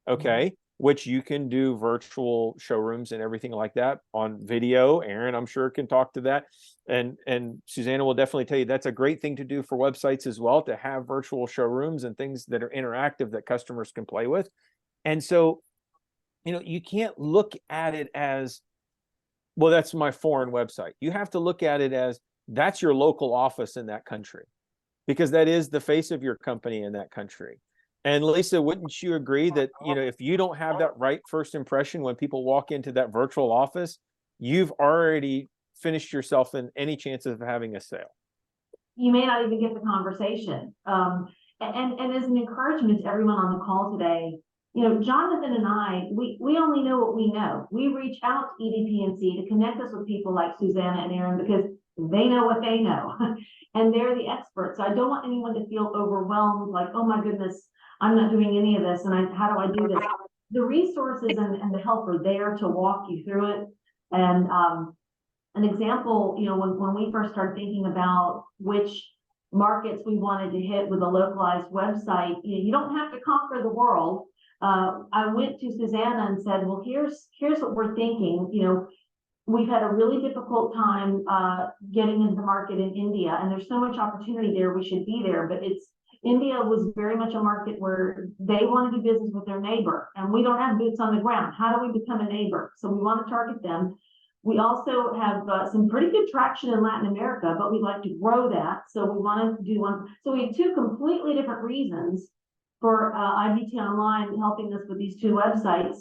Okay. Which you can do virtual showrooms and everything like that on video. Aaron, I'm sure, can talk to that. And Susanna will definitely tell you that's a great thing to do for websites as well, to have virtual showrooms and things that are interactive that customers can play with. And so, you can't look at it as, well, that's my foreign website. You have to look at it as that's your local office in that country, because that is the face of your company in that country. And Lisa, wouldn't you agree that, if you don't have that right first impression when people walk into that virtual office, you've already finished yourself in any chances of having a sale? You may not even get the conversation. And as an encouragement to everyone on the call today, Jonathan and I, we only know what we know. We reach out to EDPNC to connect us with people like Susanna and Aaron because they know what they know and they're the experts. So I don't want anyone to feel overwhelmed, like, oh my goodness, I'm not doing any of this, and how do I do this? The resources and the help are there to walk you through it. And an example, when we first started thinking about which markets we wanted to hit with a localized website, you don't have to conquer the world. I went to Susanna and said, well, here's what we're thinking. We've had a really difficult time getting into the market in India, and there's so much opportunity there. We should be there, but India was very much a market where they want to do business with their neighbor, and we don't have boots on the ground. How do we become a neighbor? So we want to target them. We also have some pretty good traction in Latin America, but we'd like to grow that. So we want to do one. So we have two completely different reasons for IBT Online helping us with these two websites.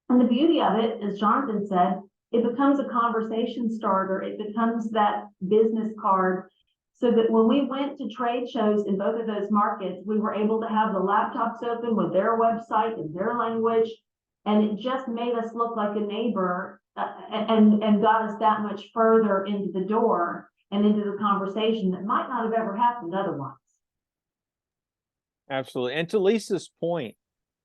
And the beauty of it, as Jonathan said, it becomes a conversation starter. It becomes that business card, so that when we went to trade shows in both of those markets, we were able to have the laptops open with their website in their language, and it just made us look like a neighbor and got us that much further into the door and into the conversation that might not have ever happened otherwise. Absolutely. And to Lisa's point,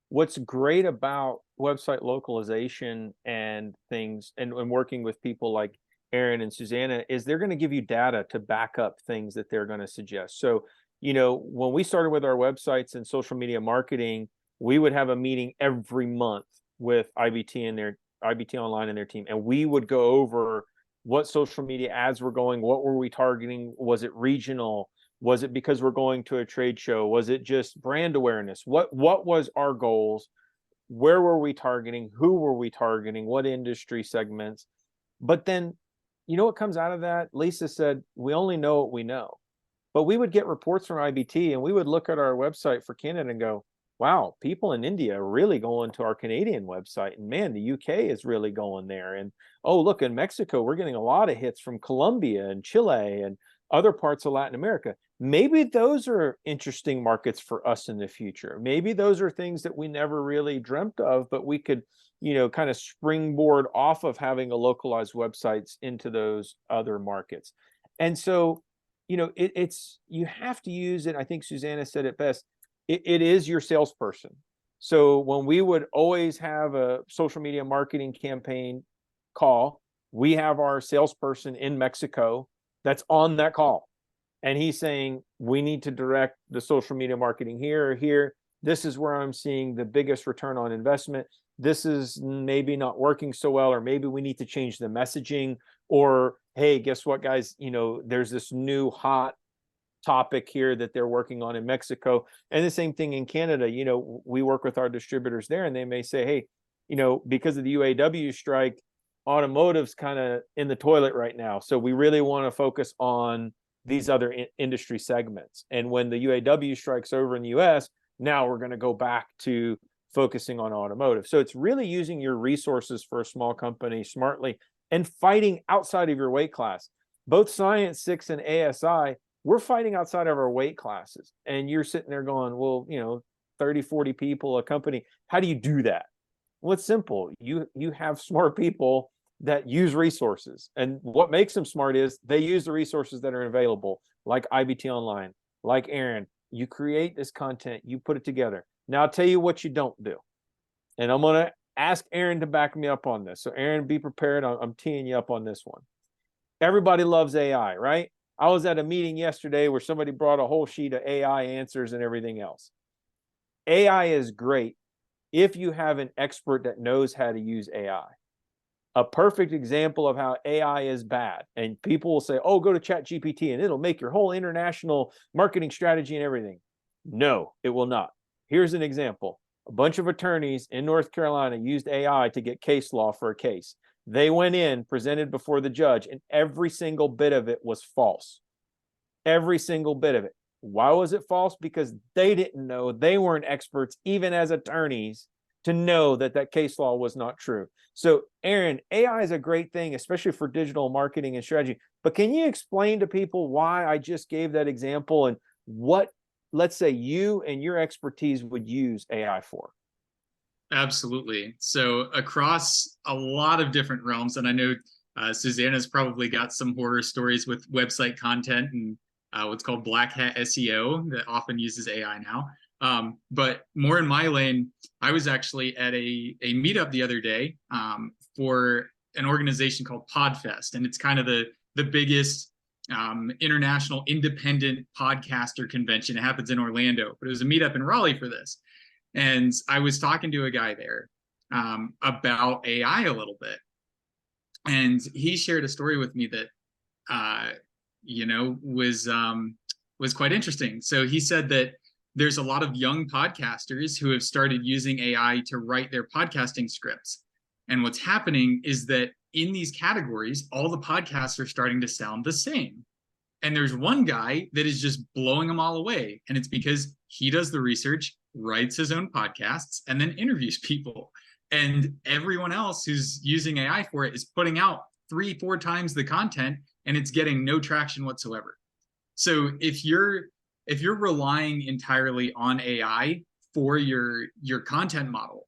what's great about website localization and things and working with people like Aaron and Susanna is they're going to give you data to back up things that they're going to suggest. So, when we started with our websites and social media marketing, we would have a meeting every month with IBT Online and their team. And we would go over what social media ads were going, what were we targeting? Was it regional? Was it because we're going to a trade show? Was it just brand awareness? What was our goals? Where were we targeting? Who were we targeting? What industry segments? But then, what comes out of that? Lisa said, we only know what we know. But we would get reports from IBT and we would look at our website for Canada and go, wow, people in India are really going to our Canadian website. And man, the UK is really going there. And oh, look, in Mexico, we're getting a lot of hits from Colombia and Chile and other parts of Latin America. Maybe those are interesting markets for us in the future. Maybe those are things that we never really dreamt of, but we could, kind of springboard off of having a localized websites into those other markets. And so, it's you have to use it. I think Susanna said it best. It is your salesperson. So when we would always have a social media marketing campaign call, we have our salesperson in Mexico that's on that call. And he's saying, we need to direct the social media marketing here or here. This is where I'm seeing the biggest return on investment. This is maybe not working so well, or maybe we need to change the messaging, or, hey, guess what, guys, there's this new hot topic here that they're working on in Mexico. And the same thing in Canada. We work with our distributors there, and they may say, hey, because of the UAW strike, automotive's kind of in the toilet right now. So we really want to focus on these other industry segments. And when the UAW strike's over in the US, now we're going to go back to focusing on automotive. So it's really using your resources for a small company smartly and fighting outside of your weight class. Both Sciencix and ASI, we're fighting outside of our weight classes. And you're sitting there going, well, 30, 40 people, a company, how do you do that? Well, it's simple. You have smart people that use resources. And what makes them smart is they use the resources that are available, like IBT Online, like Aaron. You create this content, you put it together. Now I'll tell you what you don't do. And I'm going to ask Aaron to back me up on this. So Aaron, be prepared. I'm teeing you up on this one. Everybody loves AI, right? I was at a meeting yesterday where somebody brought a whole sheet of AI answers and everything else. AI is great if you have an expert that knows how to use AI. A perfect example of how AI is bad, and people will say, oh, go to ChatGPT and it'll make your whole international marketing strategy and everything. No, it will not. Here's an example. A bunch of attorneys in North Carolina used AI to get case law for a case. They went in, presented before the judge, and every single bit of it was false. Every single bit of it. Why was it false? Because they didn't know, they weren't experts, even as attorneys, to know that that case law was not true. So Aaron, AI is a great thing, especially for digital marketing and strategy. But can you explain to people why I just gave that example and what, let's say, you and your expertise would use AI for? Absolutely. So across a lot of different realms, and I know Susanna's probably got some horror stories with website content and what's called black hat SEO that often uses AI now. But more in my lane, I was actually at a meetup the other day for an organization called Podfest, and it's kind of the biggest international independent podcaster convention. It happens in Orlando, but it was a meetup in Raleigh for this. And I was talking to a guy there about AI a little bit. And he shared a story with me that, was quite interesting. So he said that there's a lot of young podcasters who have started using AI to write their podcasting scripts. And what's happening is that in these categories, all the podcasts are starting to sound the same. And there's one guy that is just blowing them all away. And it's because he does the research, writes his own podcasts, and then interviews people. And everyone else who's using AI for it is putting out 3-4 times the content, and it's getting no traction whatsoever. So if you're relying entirely on AI for your content model,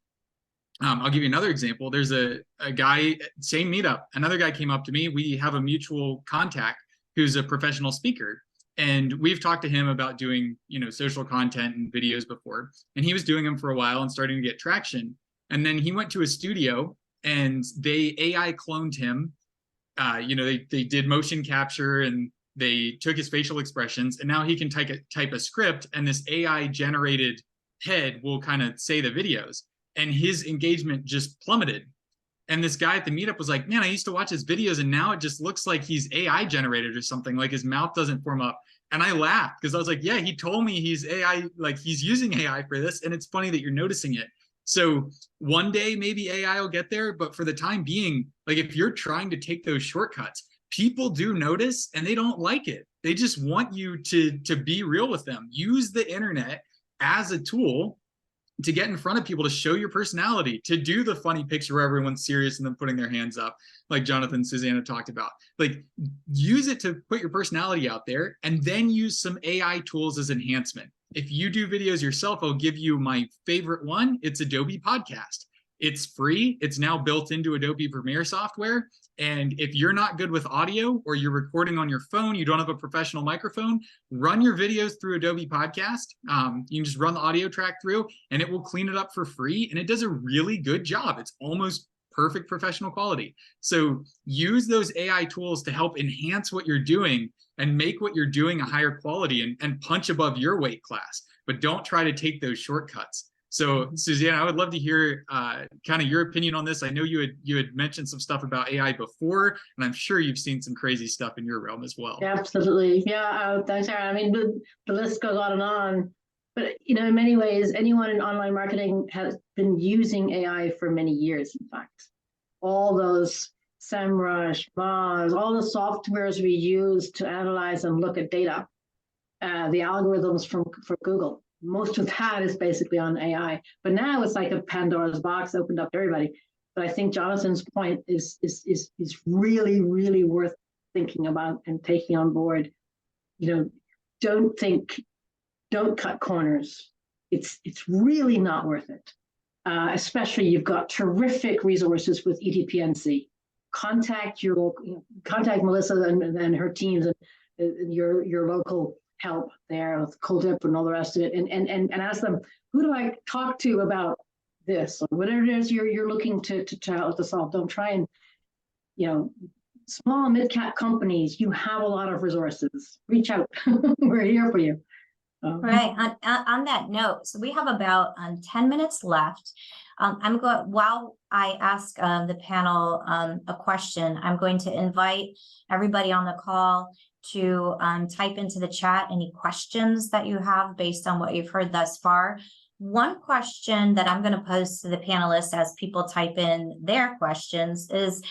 I'll give you another example. There's a guy, same meetup, another guy came up to me. We have a mutual contact who's a professional speaker. And we've talked to him about doing, social content and videos before. And he was doing them for a while and starting to get traction. And then he went to a studio and they AI cloned him. They did motion capture and they took his facial expressions. And now he can type a script, and this AI generated head will kind of say the videos. And his engagement just plummeted. And this guy at the meetup was like, man, I used to watch his videos and now it just looks like he's AI generated or something, like his mouth doesn't form up. And I laughed because I was like, yeah, he told me he's AI, like he's using AI for this. And it's funny that you're noticing it. So one day maybe AI will get there, but for the time being, like if you're trying to take those shortcuts, people do notice and they don't like it. They just want you to be real with them. Use the internet as a tool to get in front of people, to show your personality, to do the funny picture where everyone's serious and then putting their hands up, like Jonathan and Susanna talked about. Like, use it to put your personality out there, and then use some AI tools as enhancement. If you do videos yourself, I'll give you my favorite one. It's Adobe Podcast. It's free. It's now built into Adobe Premiere software. And if you're not good with audio, or you're recording on your phone, you don't have a professional microphone, run your videos through Adobe Podcast. You can just run the audio track through and it will clean it up for free. And it does a really good job. It's almost perfect professional quality. So use those AI tools to help enhance what you're doing and make what you're doing a higher quality and punch above your weight class. But don't try to take those shortcuts. So Susanna, I would love to hear kind of your opinion on this. I know you had mentioned some stuff about AI before, and I'm sure you've seen some crazy stuff in your realm as well. Yeah, absolutely. Yeah, thanks, Aaron. I mean, the list goes on and on. But, in many ways, anyone in online marketing has been using AI for many years, in fact. All those SEMrush, Moz, all the softwares we use to analyze and look at data, the algorithms for Google. Most of that is basically on AI, but now it's like a Pandora's box opened up to everybody. But I think Jonathan's point is really, really worth thinking about and taking on board. Don't cut corners. It's really not worth it. Especially you've got terrific resources with EDPNC. Contact Melissa and her teams and your local help there with Cold Dip and all the rest of it, and ask them, who do I talk to about this, or whatever it is you're looking to solve. Don't try and, small mid-cap companies, you have a lot of resources. Reach out. We're here for you. Right. On that note, so we have about 10 minutes left. While I ask the panel a question, I'm going to invite everybody on the call to type into the chat any questions that you have based on what you've heard thus far. One question that I'm going to pose to the panelists as people type in their questions is,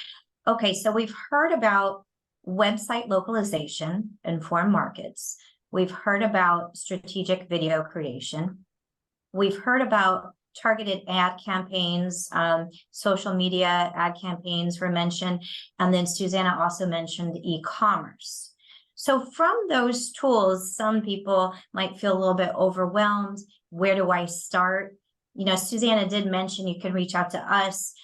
okay, so we've heard about website localization, informed markets. We've heard about strategic video creation. We've heard about targeted ad campaigns, social media ad campaigns were mentioned, and then Susanna also mentioned e-commerce. So from those tools, some people might feel a little bit overwhelmed. Where do I start? Susanna did mention you can reach out to us.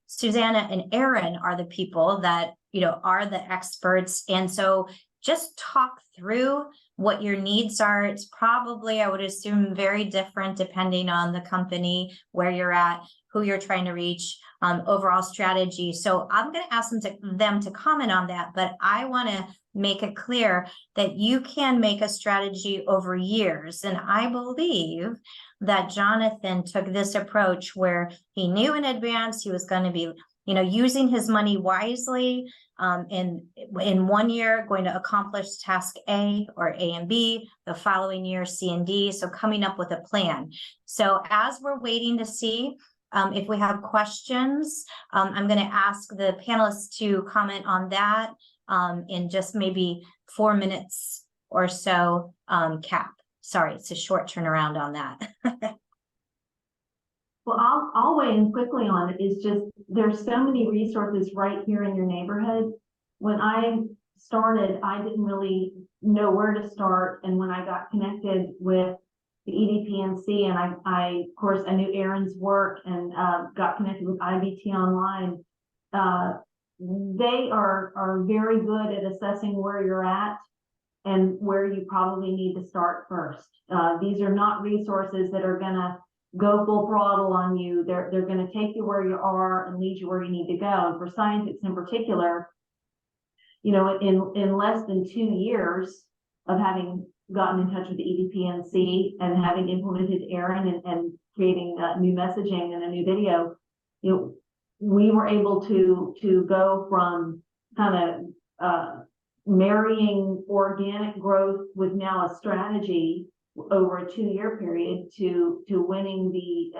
Susanna and Aaron are the people that, are the experts. And so just talk through what your needs are. It's probably, I would assume, very different depending on the company, where you're at, who you're trying to reach, overall strategy. So I'm going to ask them to comment on that, but I want to make it clear that you can make a strategy over years. And I believe that Jonathan took this approach where he knew in advance he was going to be, using his money wisely, in 1 year going to accomplish task A or A and B, the following year C and D. So coming up with a plan. So as we're waiting to see if we have questions, I'm going to ask the panelists to comment on that in just maybe 4 minutes or so cap. Sorry, it's a short turnaround on that. Well, I'll weigh in quickly on it. It's just, there's so many resources right here in your neighborhood. When I started, I didn't really know where to start. And when I got connected with the EDPNC, and I of course, I knew Aaron's work and got connected with IBT Online. They are very good at assessing where you're at and where you probably need to start first. These are not resources that are gonna go full throttle on you. They're going to take you where you are and lead you where you need to go. And for Sciencix in particular, in less than 2 years of having gotten in touch with the EDPNC and having implemented Aaron and creating new messaging and a new video, we were able to go from kind of marrying organic growth with now a strategy over a 2-year period to winning the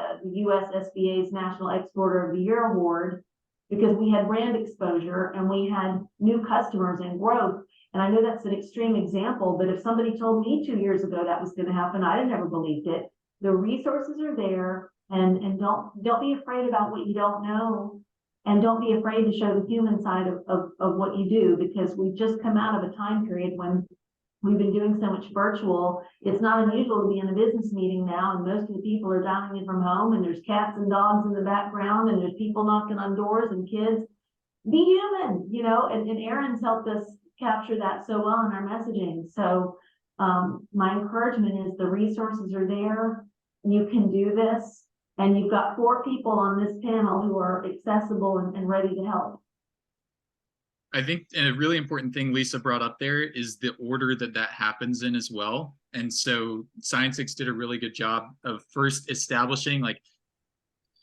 US SBA's National Exporter of the Year award, because we had brand exposure and we had new customers and growth. And I know that's an extreme example, but if somebody told me 2 years ago that was going to happen, I'd have never believed it. The resources are there, and don't be afraid about what you don't know, and don't be afraid to show the human side of what you do, because we've just come out of a time period when we've been doing so much virtual. It's not unusual to be in a business meeting now, and most of the people are dialing in from home, and there's cats and dogs in the background, and there's people knocking on doors and kids. Be human, and Aaron's helped us capture that so well in our messaging. So my encouragement is the resources are there. You can do this, and you've got 4 people on this panel who are accessible and ready to help. I think a really important thing Lisa brought up there is the order that happens in as well. And so Sciencix did a really good job of first establishing, like,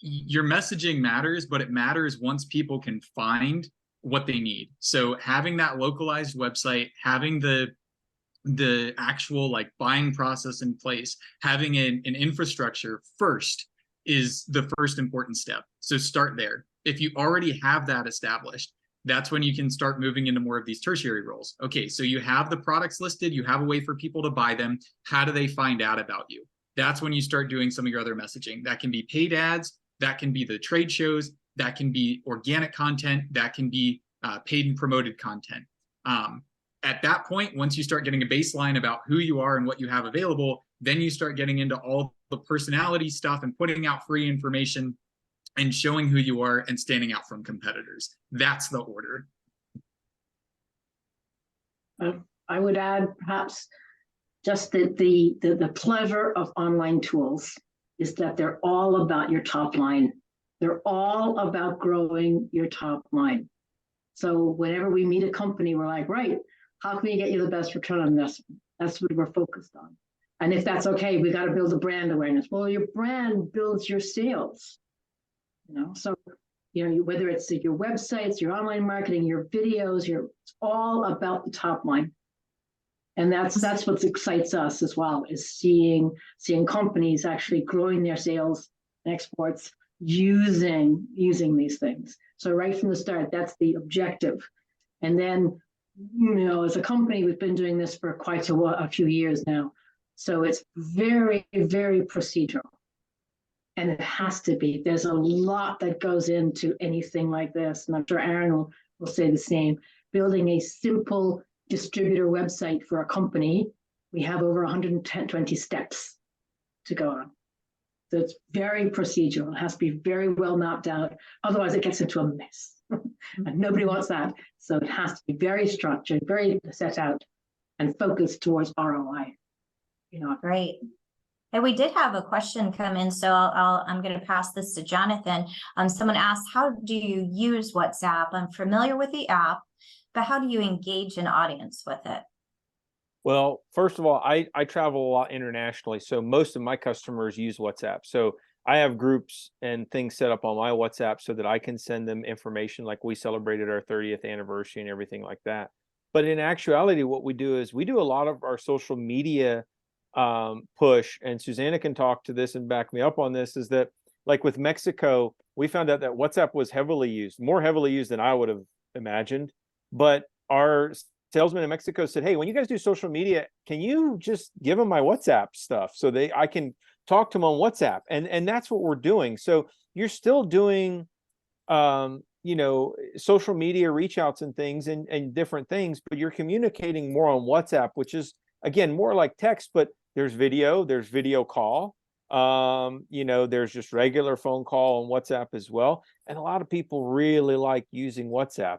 your messaging matters, but it matters once people can find what they need. So having that localized website, having the actual like buying process in place, having an infrastructure first is the first important step. So start there. If you already have that established, that's when you can start moving into more of these tertiary roles. Okay, so you have the products listed, you have a way for people to buy them. How do they find out about you? That's when you start doing some of your other messaging. That can be paid ads, that can be the trade shows, that can be organic content, that can be paid and promoted content. At that point, once you start getting a baseline about who you are and what you have available, then you start getting into all the personality stuff and putting out free information and showing who you are and standing out from competitors. That's the order. I would add perhaps just the pleasure of online tools. is that they're all about your top line. They're all about growing your top line. So whenever we meet a company, we're like, right, how can we get you the best return on investment? That's what we're focused on. And if that's okay, we got to build a brand awareness. Well, your brand builds your sales. So whether it's your websites, your online marketing, your videos, it's all about the top line. And that's what excites us as well, is seeing companies actually growing their sales and exports using these things. So right from the start, that's the objective. And then, as a company, we've been doing this for quite a few years now. So it's very, very procedural. And it has to be. There's a lot that goes into anything like this. And I'm sure Aaron will say the same. Building a simple distributor website for a company, we have over 120 steps to go on. So it's very procedural. It has to be very well mapped out. Otherwise, it gets into a mess. And nobody wants that. So it has to be very structured, very set out, and focused towards ROI. Great. And we did have a question come in, so I'm going to pass this to Jonathan. Someone asked, how do you use WhatsApp? I'm familiar with the app, but how do you engage an audience with it? Well, first of all, I travel a lot internationally, so most of my customers use WhatsApp. So I have groups and things set up on my WhatsApp so that I can send them information, like we celebrated our 30th anniversary and everything like that. But in actuality, what we do is we do a lot of our social media push, and Susanna can talk to this and back me up on this, is that like with Mexico, we found out that WhatsApp was heavily used, more heavily used than I would have imagined. But our salesman in Mexico said, hey, when you guys do social media, can you just give them my WhatsApp stuff so I can talk to them on WhatsApp? And that's what we're doing. So you're still doing social media reach outs and things and different things, but you're communicating more on WhatsApp, which is again more like text, but there's video call, there's just regular phone call on WhatsApp as well. And a lot of people really like using WhatsApp.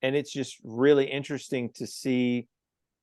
And it's just really interesting to see,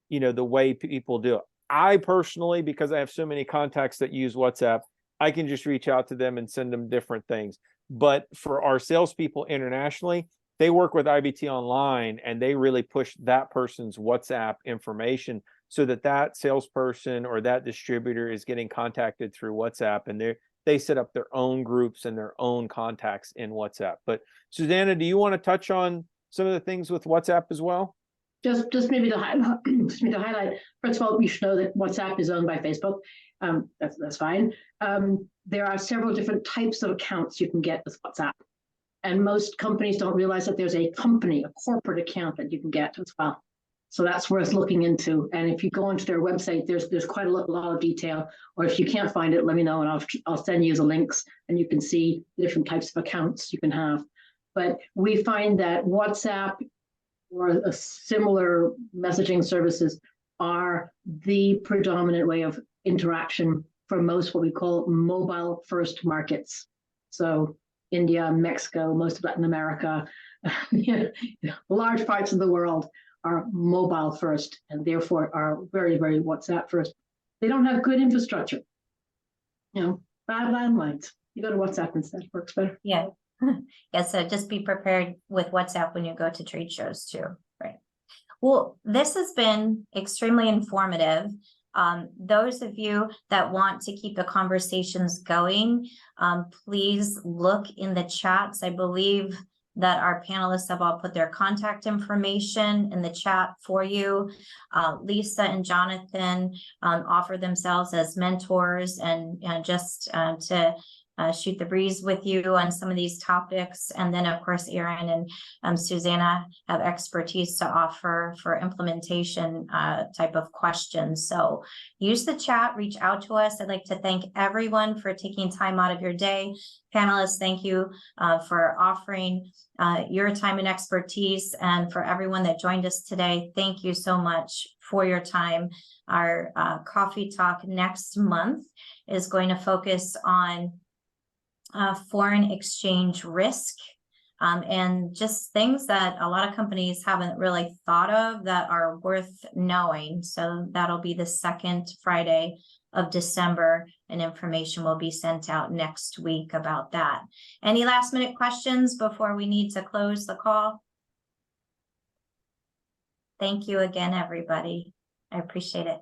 the way people do it. I personally, because I have so many contacts that use WhatsApp, I can just reach out to them and send them different things. But for our salespeople internationally, they work with IBT Online and they really push that person's WhatsApp information so that salesperson or that distributor is getting contacted through WhatsApp, and they set up their own groups and their own contacts in WhatsApp. But Susanna, do you want to touch on some of the things with WhatsApp as well? Just maybe to highlight, first of all, you should know that WhatsApp is owned by Facebook. That's fine. There are several different types of accounts you can get with WhatsApp. And most companies don't realize that there's a corporate account that you can get as well. So that's worth looking into. And if you go onto their website, there's quite a lot of detail. Or if you can't find it, let me know and I'll send you the links and you can see the different types of accounts you can have. But we find that WhatsApp or a similar messaging services are the predominant way of interaction for most what we call mobile first markets. So India, Mexico, most of Latin America, large parts of the world are mobile first and therefore are very, very WhatsApp first. They don't have good infrastructure. Bad landlines. You go to WhatsApp instead, it works better. Yeah. Yeah, so just be prepared with WhatsApp when you go to trade shows too, right? Well, this has been extremely informative. Those of you that want to keep the conversations going, please look in the chats. I believe that our panelists have all put their contact information in the chat for you. Lisa and Jonathan offer themselves as mentors and just to shoot the breeze with you on some of these topics. And then of course, Aaron and Susanna have expertise to offer for implementation type of questions. So use the chat, reach out to us. I'd like to thank everyone for taking time out of your day. Panelists, thank you for offering your time and expertise. And for everyone that joined us today, thank you so much for your time. Our coffee talk next month is going to focus on foreign exchange risk and just things that a lot of companies haven't really thought of that are worth knowing. So that'll be the second Friday of December, and information will be sent out next week about that. Any last minute questions before we need to close the call? Thank you again, everybody. I appreciate it.